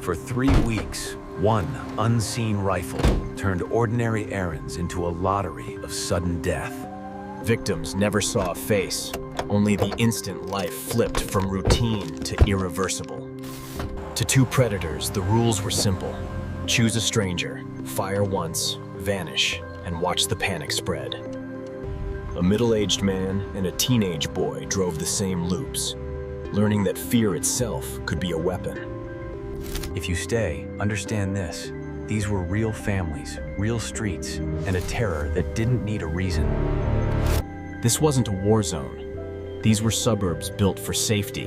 For 3 weeks, one unseen rifle turned ordinary errands into a lottery of sudden death. Victims never saw a face, only the instant life flipped from routine to irreversible. To two predators, the rules were simple. Choose a stranger, fire once, vanish, and watch the panic spread. A middle-aged man and a teenage boy drove the same loops, learning that fear itself could be a weapon. If you stay, understand this. These were real families, real streets, and a terror that didn't need a reason. This wasn't a war zone. These were suburbs built for safety,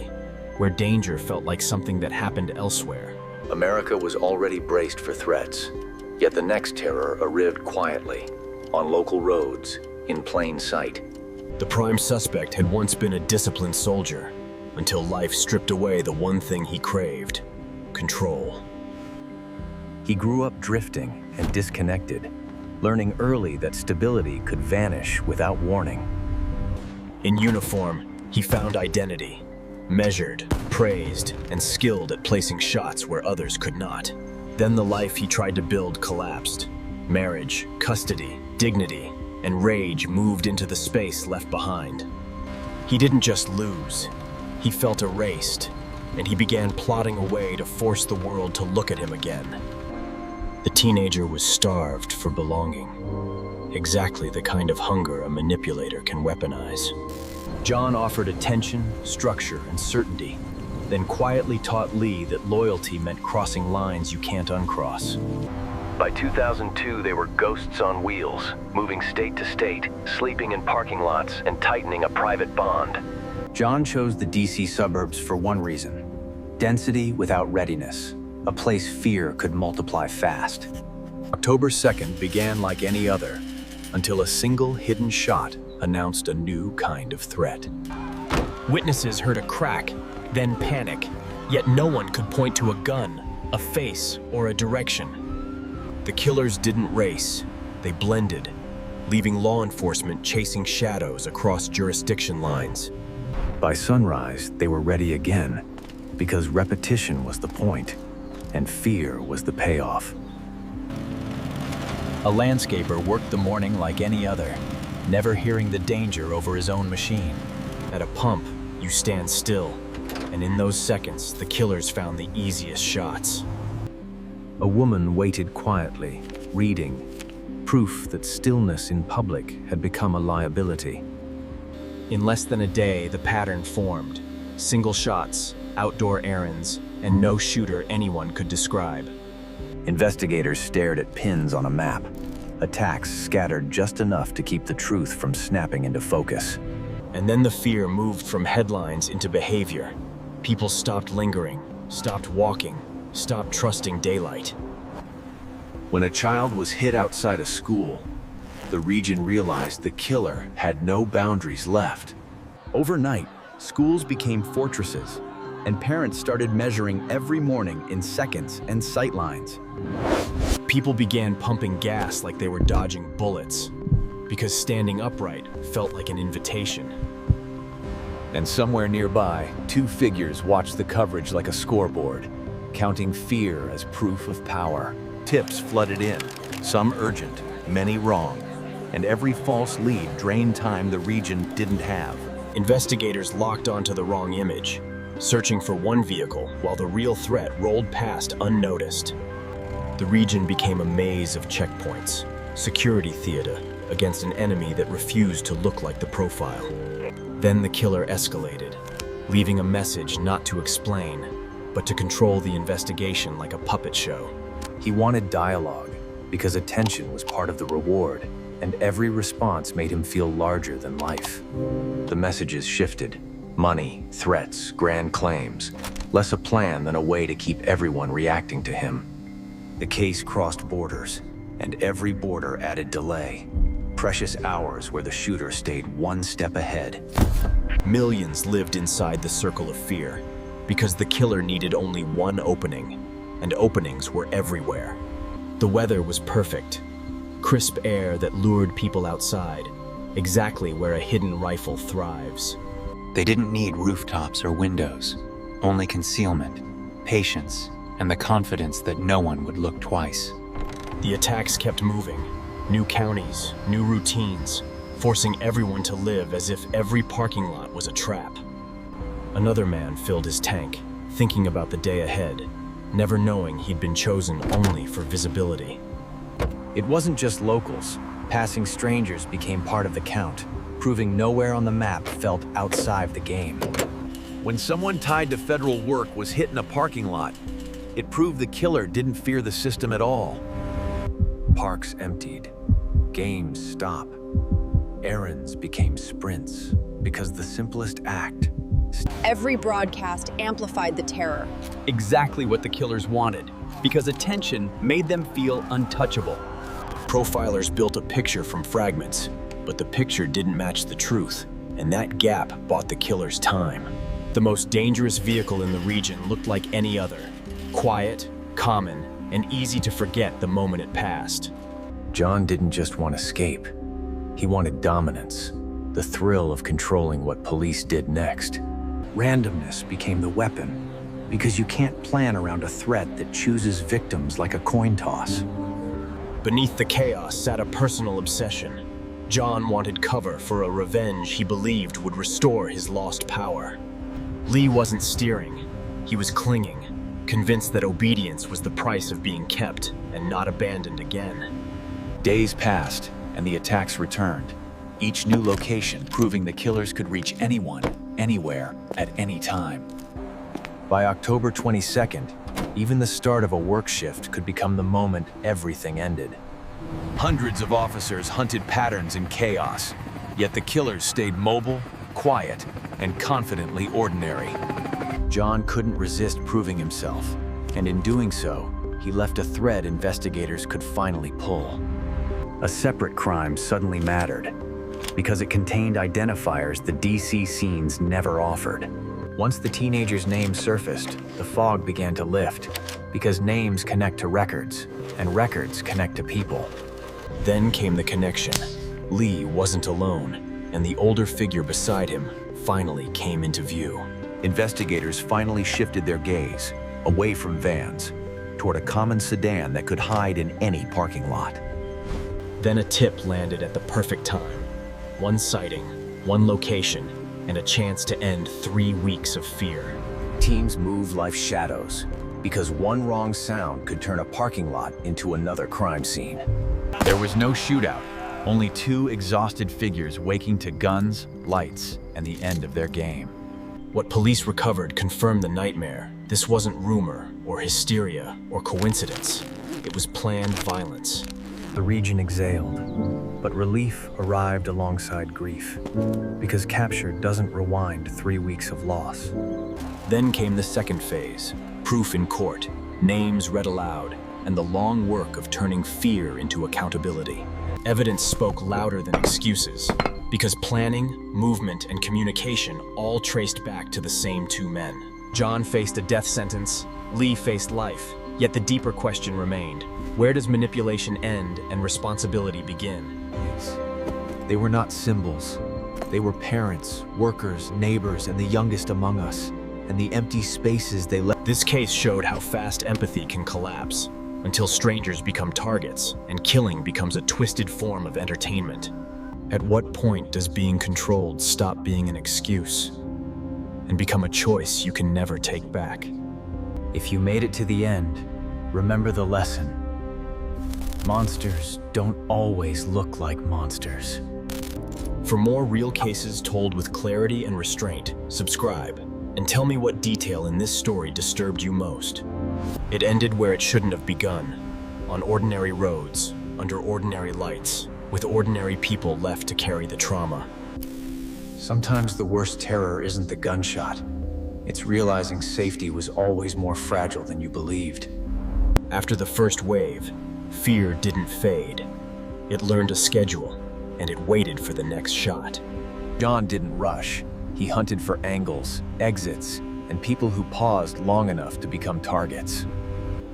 where danger felt like something that happened elsewhere. America was already braced for threats, yet the next terror arrived quietly, on local roads, in plain sight. The prime suspect had once been a disciplined soldier, until life stripped away the one thing he craved: control. He grew up drifting and disconnected, learning early that stability could vanish without warning. In uniform, he found identity, measured, praised, and skilled at placing shots where others could not. Then the life he tried to build collapsed. Marriage, custody, dignity, and rage moved into the space left behind. He didn't just lose, he felt erased, and he began plotting a way to force the world to look at him again. The teenager was starved for belonging, exactly the kind of hunger a manipulator can weaponize. John offered attention, structure, and certainty, then quietly taught Lee that loyalty meant crossing lines you can't uncross. By 2002, they were ghosts on wheels, moving state to state, sleeping in parking lots, and tightening a private bond. John chose the D.C. suburbs for one reason: density without readiness, a place fear could multiply fast. October 2nd began like any other, until a single hidden shot announced a new kind of threat. Witnesses heard a crack, then panic, yet no one could point to a gun, a face, or a direction. The killers didn't race, they blended, leaving law enforcement chasing shadows across jurisdiction lines. By sunrise, they were ready again, because repetition was the point, and fear was the payoff. A landscaper worked the morning like any other, never hearing the danger over his own machine. At a pump, you stand still, and in those seconds, the killers found the easiest shots. A woman waited quietly, reading, proof that stillness in public had become a liability. In less than a day, the pattern formed. Single shots, outdoor errands, and no shooter anyone could describe. Investigators stared at pins on a map, attacks scattered just enough to keep the truth from snapping into focus. And then the fear moved from headlines into behavior. People stopped lingering, stopped walking, stopped trusting daylight. When a child was hit outside a school, the region realized the killer had no boundaries left. Overnight, schools became fortresses, and parents started measuring every morning in seconds and sightlines. People began pumping gas like they were dodging bullets, because standing upright felt like an invitation. And somewhere nearby, two figures watched the coverage like a scoreboard, counting fear as proof of power. Tips flooded in, some urgent, many wrong, and every false lead drained time the region didn't have. Investigators locked onto the wrong image, searching for one vehicle while the real threat rolled past unnoticed. The region became a maze of checkpoints, security theater against an enemy that refused to look like the profile. Then the killer escalated, leaving a message not to explain, but to control the investigation like a puppet show. He wanted dialogue, because attention was part of the reward, and every response made him feel larger than life. The messages shifted: money, threats, grand claims, less a plan than a way to keep everyone reacting to him. The case crossed borders, and every border added delay. Precious hours where the shooter stayed one step ahead. Millions lived inside the circle of fear, because the killer needed only one opening, and openings were everywhere. The weather was perfect, crisp air that lured people outside, exactly where a hidden rifle thrives. They didn't need rooftops or windows, only concealment, patience, and the confidence that no one would look twice. The attacks kept moving. New counties, new routines, forcing everyone to live as if every parking lot was a trap. Another man filled his tank, thinking about the day ahead, never knowing he'd been chosen only for visibility. It wasn't just locals. Passing strangers became part of the count, proving nowhere on the map felt outside the game. When someone tied to federal work was hit in a parking lot, it proved the killer didn't fear the system at all. Parks emptied. Games stop. Errands became sprints because the simplest act. Every broadcast amplified the terror. Exactly what the killers wanted, because attention made them feel untouchable. Profilers built a picture from fragments, but the picture didn't match the truth, and that gap bought the killers time. The most dangerous vehicle in the region looked like any other. Quiet, common, and easy to forget the moment it passed. John didn't just want escape. He wanted dominance, the thrill of controlling what police did next. Randomness became the weapon, because you can't plan around a threat that chooses victims like a coin toss. Beneath the chaos sat a personal obsession. John wanted cover for a revenge he believed would restore his lost power. Lee wasn't steering, he was clinging, convinced that obedience was the price of being kept and not abandoned again. Days passed, and the attacks returned. Each new location proving the killers could reach anyone, anywhere, at any time. By October 22nd, even the start of a work shift could become the moment everything ended. Hundreds of officers hunted patterns in chaos, yet the killers stayed mobile, quiet, and confidently ordinary. John couldn't resist proving himself, and in doing so, he left a thread investigators could finally pull. A separate crime suddenly mattered, because it contained identifiers the DC scenes never offered. Once the teenager's name surfaced, the fog began to lift, because names connect to records, and records connect to people. Then came the connection. Lee wasn't alone, and the older figure beside him finally came into view. Investigators finally shifted their gaze, away from vans, toward a common sedan that could hide in any parking lot. Then a tip landed at the perfect time. One sighting, one location, and a chance to end 3 weeks of fear. Teams moved like shadows, because one wrong sound could turn a parking lot into another crime scene. There was no shootout, only two exhausted figures waking to guns, lights, and the end of their game. What police recovered confirmed the nightmare. This wasn't rumor, or hysteria, or coincidence. It was planned violence. The region exhaled, but relief arrived alongside grief, because capture doesn't rewind 3 weeks of loss. Then came the second phase, proof in court, names read aloud, and the long work of turning fear into accountability. Evidence spoke louder than excuses, because planning, movement, and communication all traced back to the same two men. John faced a death sentence, Lee faced life, yet the deeper question remained. Where does manipulation end and responsibility begin? They were not symbols. They were parents, workers, neighbors, and the youngest among us, and the empty spaces they left. This case showed how fast empathy can collapse, until strangers become targets, and killing becomes a twisted form of entertainment. At what point does being controlled stop being an excuse, and become a choice you can never take back? If you made it to the end, remember the lesson. Monsters don't always look like monsters. For more real cases told with clarity and restraint, subscribe, and tell me what detail in this story disturbed you most. It ended where it shouldn't have begun, on ordinary roads, under ordinary lights, with ordinary people left to carry the trauma. Sometimes the worst terror isn't the gunshot. It's realizing safety was always more fragile than you believed. After the first wave, fear didn't fade. It learned a schedule, and it waited for the next shot. John didn't rush. He hunted for angles, exits, and people who paused long enough to become targets.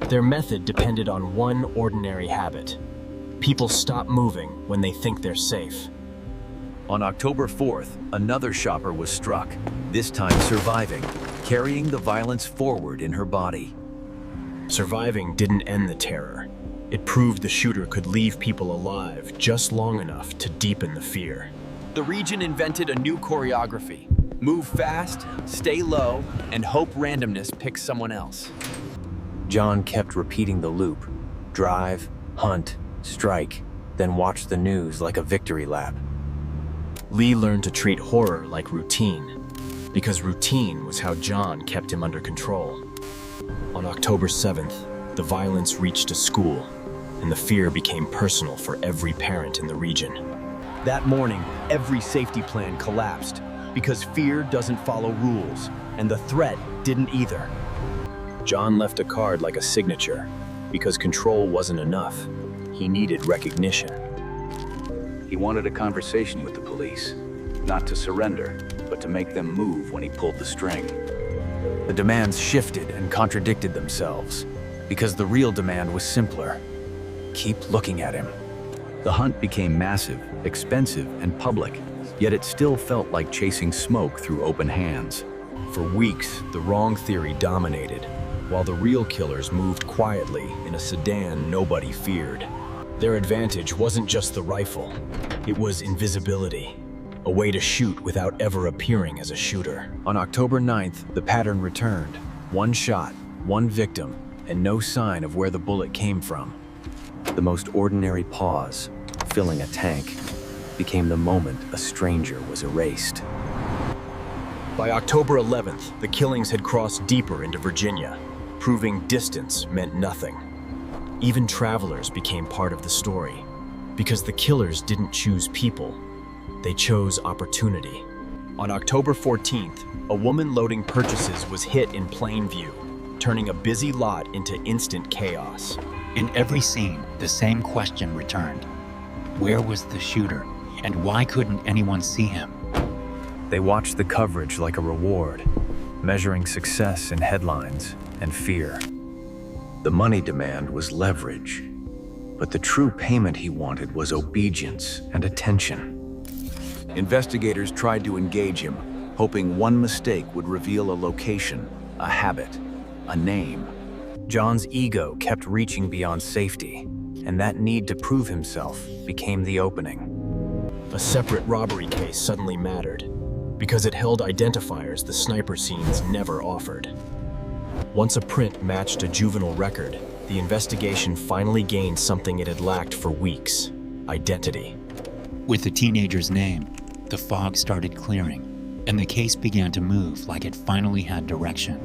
Their method depended on one ordinary habit. People stop moving when they think they're safe. On October 4th, another shopper was struck, this time surviving, carrying the violence forward in her body. Surviving didn't end the terror. It proved the shooter could leave people alive just long enough to deepen the fear. The region invented a new choreography. Move fast, stay low, and hope randomness picks someone else. John kept repeating the loop: drive, hunt, strike, then watch the news like a victory lap. Lee learned to treat horror like routine, because routine was how John kept him under control. On October 7th, the violence reached a school, and the fear became personal for every parent in the region. That morning, every safety plan collapsed because fear doesn't follow rules, and the threat didn't either. John left a card like a signature, because control wasn't enough. He needed recognition. He wanted a conversation with the police, not to surrender, but to make them move when he pulled the string. The demands shifted and contradicted themselves, because the real demand was simpler: keep looking at him. The hunt became massive, expensive, and public, yet it still felt like chasing smoke through open hands. For weeks, the wrong theory dominated, while the real killers moved quietly in a sedan nobody feared. Their advantage wasn't just the rifle, it was invisibility, a way to shoot without ever appearing as a shooter. On October 9th, the pattern returned. One shot, one victim, and no sign of where the bullet came from. The most ordinary pause, filling a tank, became the moment a stranger was erased. By October 11th, the killings had crossed deeper into Virginia, proving distance meant nothing. Even travelers became part of the story, because the killers didn't choose people, they chose opportunity. On October 14th, a woman loading purchases was hit in plain view, turning a busy lot into instant chaos. In every scene, the same question returned. Where was the shooter, and why couldn't anyone see him? They watched the coverage like a reward, measuring success in headlines and fear. The money demand was leverage, but the true payment he wanted was obedience and attention. Investigators tried to engage him, hoping one mistake would reveal a location, a habit, a name. John's ego kept reaching beyond safety, and that need to prove himself became the opening. A separate robbery case suddenly mattered, because it held identifiers the sniper scenes never offered. Once a print matched a juvenile record, the investigation finally gained something it had lacked for weeks: identity. With the teenager's name, the fog started clearing, and the case began to move like it finally had direction.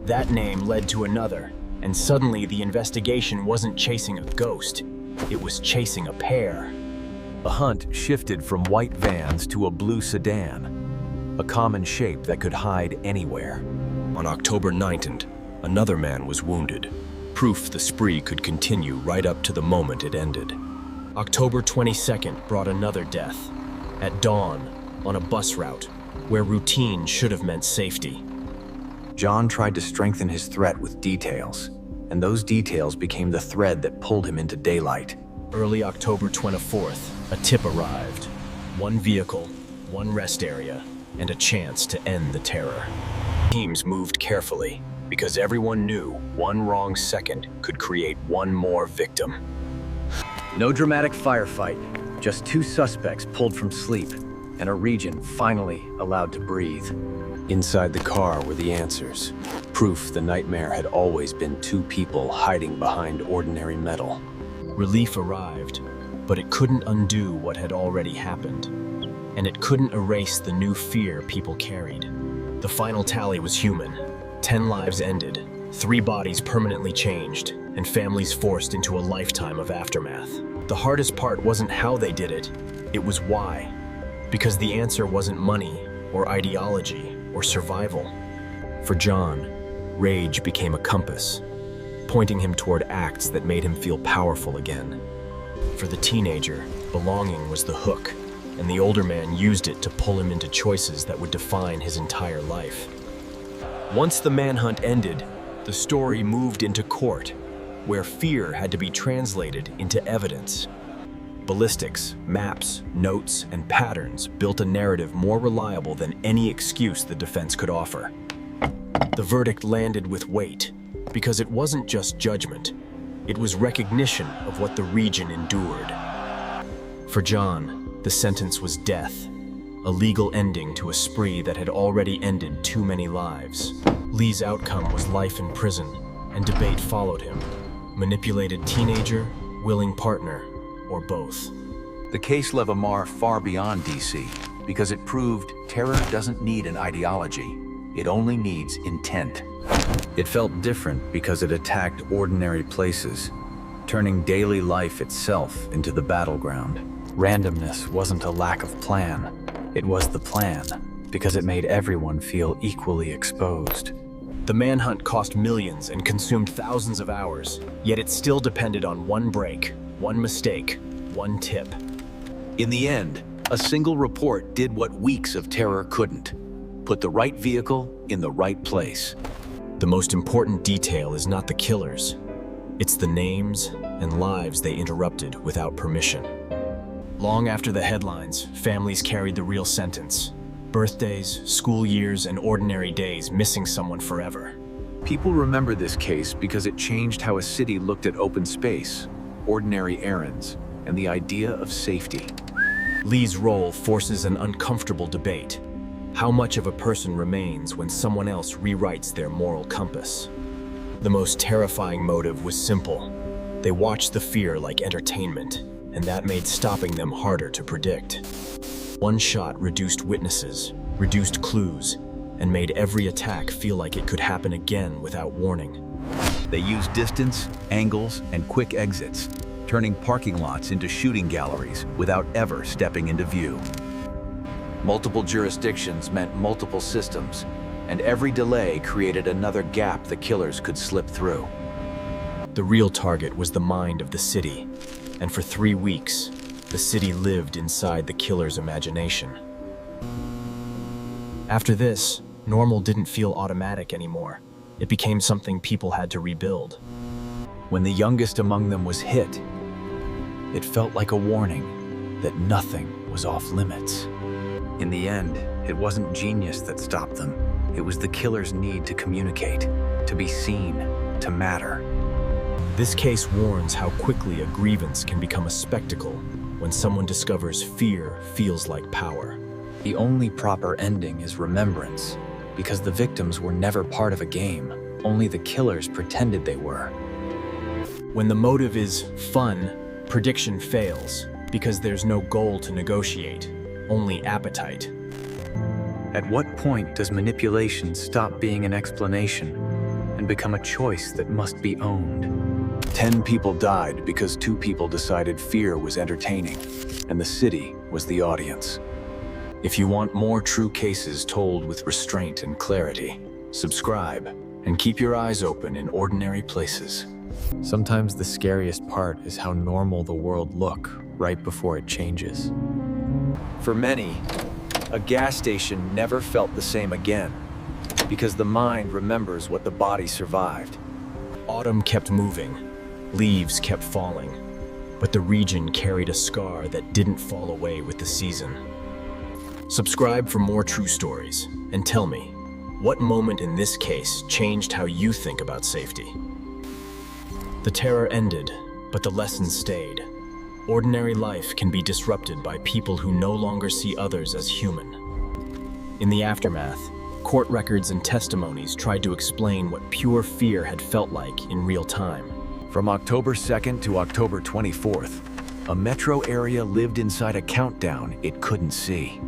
That name led to another, and suddenly the investigation wasn't chasing a ghost, it was chasing a pair. The hunt shifted from white vans to a blue sedan, a common shape that could hide anywhere. On October 9th, another man was wounded, proof the spree could continue right up to the moment it ended. October 22nd brought another death, at dawn, on a bus route, where routine should have meant safety. John tried to strengthen his threat with details, and those details became the thread that pulled him into daylight. Early October 24th, a tip arrived. One vehicle, one rest area, and a chance to end the terror. Teams moved carefully, because everyone knew one wrong second could create one more victim. No dramatic firefight, just two suspects pulled from sleep, and a region finally allowed to breathe. Inside the car were the answers, proof the nightmare had always been two people hiding behind ordinary metal. Relief arrived, but it couldn't undo what had already happened, and it couldn't erase the new fear people carried. The final tally was human. 10 lives ended, 3 bodies permanently changed, and families forced into a lifetime of aftermath. The hardest part wasn't how they did it, it was why. Because the answer wasn't money, or ideology, or survival. For John, rage became a compass, pointing him toward acts that made him feel powerful again. For the teenager, belonging was the hook, and the older man used it to pull him into choices that would define his entire life. Once the manhunt ended, the story moved into court, where fear had to be translated into evidence. Ballistics, maps, notes, and patterns built a narrative more reliable than any excuse the defense could offer. The verdict landed with weight, because it wasn't just judgment, it was recognition of what the region endured. For John, the sentence was death, a legal ending to a spree that had already ended too many lives. Lee's outcome was life in prison, and debate followed him. Manipulated teenager, willing partner, or both. The case left a mar far beyond D.C. because it proved terror doesn't need an ideology. It only needs intent. It felt different because it attacked ordinary places, turning daily life itself into the battleground. Randomness wasn't a lack of plan. It was the plan, because it made everyone feel equally exposed. The manhunt cost millions and consumed thousands of hours, yet it still depended on one break, one mistake, one tip. In the end, a single report did what weeks of terror couldn't: put the right vehicle in the right place. The most important detail is not the killers. It's the names and lives they interrupted without permission. Long after the headlines, families carried the real sentence. Birthdays, school years, and ordinary days missing someone forever. People remember this case because it changed how a city looked at open space, ordinary errands, and the idea of safety. Lee's role forces an uncomfortable debate. How much of a person remains when someone else rewrites their moral compass? The most terrifying motive was simple. They watched the fear like entertainment, and that made stopping them harder to predict. One shot reduced witnesses, reduced clues, and made every attack feel like it could happen again without warning. They used distance, angles, and quick exits, turning parking lots into shooting galleries without ever stepping into view. Multiple jurisdictions meant multiple systems, and every delay created another gap the killers could slip through. The real target was the mind of the city, and for 3 weeks, the city lived inside the killer's imagination. After this, normal didn't feel automatic anymore. It became something people had to rebuild. When the youngest among them was hit, it felt like a warning that nothing was off limits. In the end, it wasn't genius that stopped them. It was the killer's need to communicate, to be seen, to matter. This case warns how quickly a grievance can become a spectacle when someone discovers fear feels like power. The only proper ending is remembrance, because the victims were never part of a game. Only the killers pretended they were. When the motive is fun, prediction fails, because there's no goal to negotiate, only appetite. At what point does manipulation stop being an explanation and become a choice that must be owned? 10 people died because 2 people decided fear was entertaining, and the city was the audience. If you want more true cases told with restraint and clarity, subscribe and keep your eyes open in ordinary places. Sometimes the scariest part is how normal the world looks right before it changes. For many, a gas station never felt the same again, because the mind remembers what the body survived. Autumn kept moving, leaves kept falling, but the region carried a scar that didn't fall away with the season. Subscribe for more true stories, and tell me, what moment in this case changed how you think about safety? The terror ended, but the lesson stayed. Ordinary life can be disrupted by people who no longer see others as human. In the aftermath, court records and testimonies tried to explain what pure fear had felt like in real time. From October 2nd to October 24th, a metro area lived inside a countdown it couldn't see.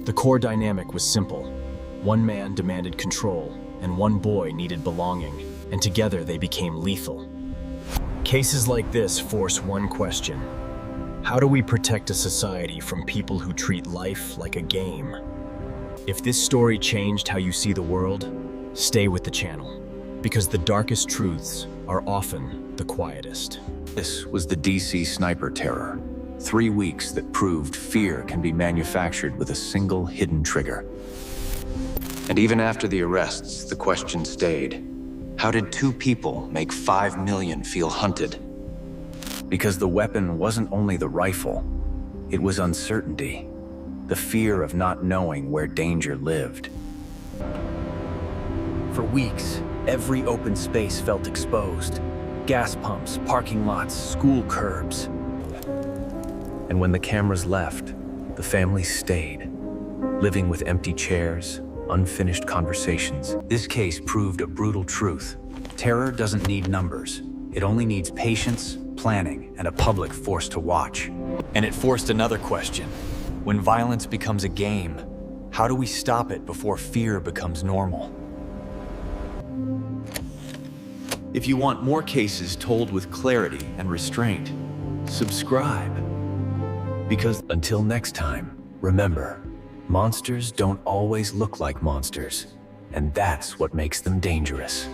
The core dynamic was simple. One man demanded control, and one boy needed belonging, and together they became lethal. Cases like this force one question. How do we protect a society from people who treat life like a game? If this story changed how you see the world, stay with the channel, because the darkest truths are often the quietest. This was the D.C. sniper terror. 3 weeks that proved fear can be manufactured with a single hidden trigger. And even after the arrests, the question stayed. How did 2 people make 5 million feel hunted? Because the weapon wasn't only the rifle, it was uncertainty, the fear of not knowing where danger lived. For weeks, Every open space felt exposed. Gas pumps, parking lots, school curbs. And when the cameras left, the family stayed, living with empty chairs, unfinished conversations. This case proved a brutal truth. Terror doesn't need numbers. It only needs patience, planning, and a public force to watch. And it forced another question. When violence becomes a game, how do we stop it before fear becomes normal? If you want more cases told with clarity and restraint, subscribe. Because until next time, remember, monsters don't always look like monsters, and that's what makes them dangerous.